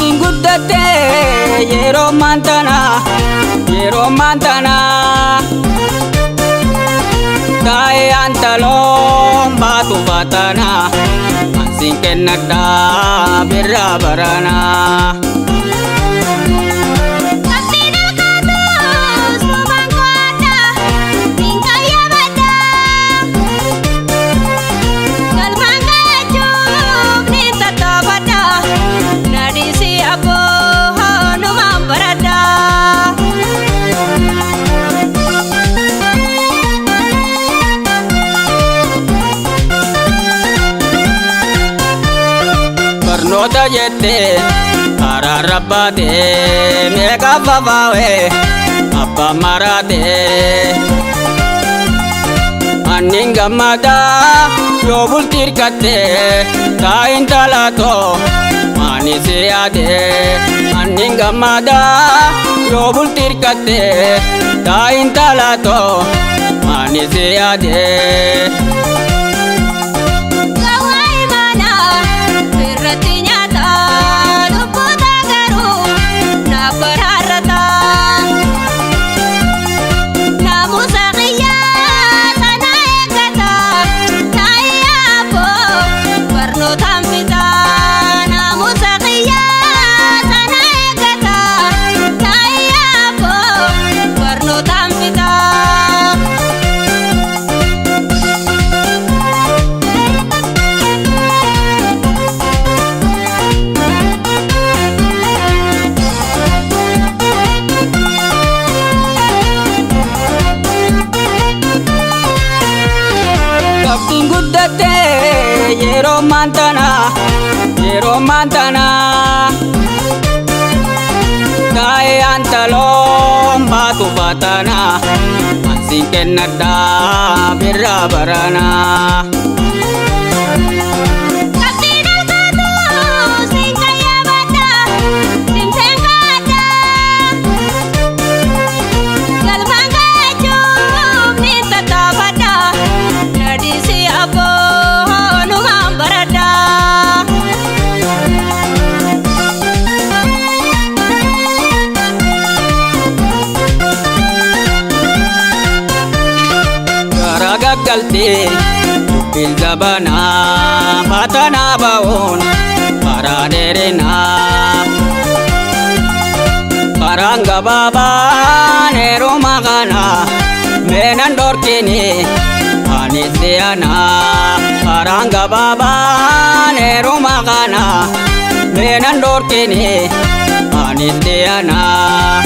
Qabxiin guddattee yeroo maantanaa taa'ee antaloon baatu fatanaa ansiin kennadhaa birraa baranaa. Barnoota jettee karaa rabbaatee meeqa fafaawee abbaan maraatee anniin gammadaa yoo bultii hirkattee taa'iin talaatoo ani si yaadee anniin gammadaa yoo bultii hirkattee taa'iin talaatoo ani si yaadee. Qabxiin guddattee yeroo maantanaa taa'ee antaloon baatu fatanaa ansiin kennadhaa birraa baranaa. Galtee dubbiin zabanaa fatanaa ba'uun karaa dheerinaa karaan gabaabaan heeruma kanaa meenan dhorkini ani si'anaa karaan gabaabaan heeruma kanaa meenan dhorkini ani si'anaa.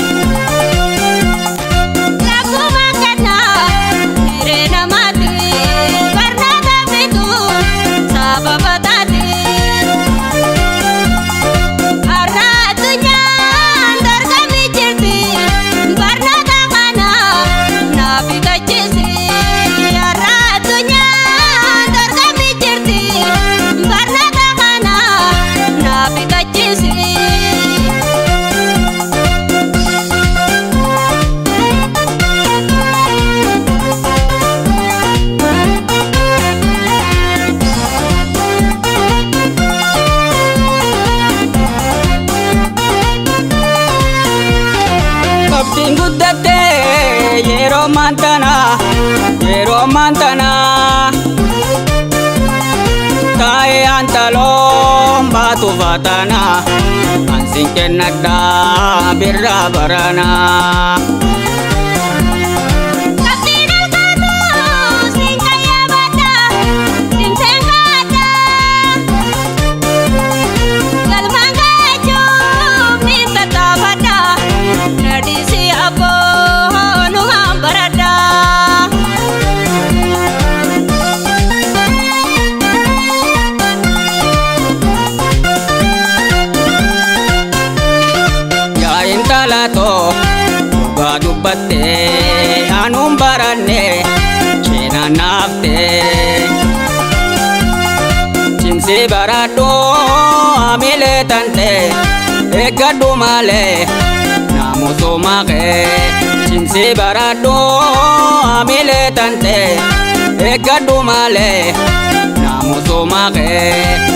Qabxiin guddattee yeroo maantanaa taa'ee antaloon baatu fatanaa ansiin kennadhaa birraa baranaa. Dhugaa dubbattee anuun barannee seenaa naaftee cimsii baradhoo hamilee tantee eeggadhu malee naamusuma kee cimsii baradhoo hamilee tantee eeggadhu malee naamusuma kee.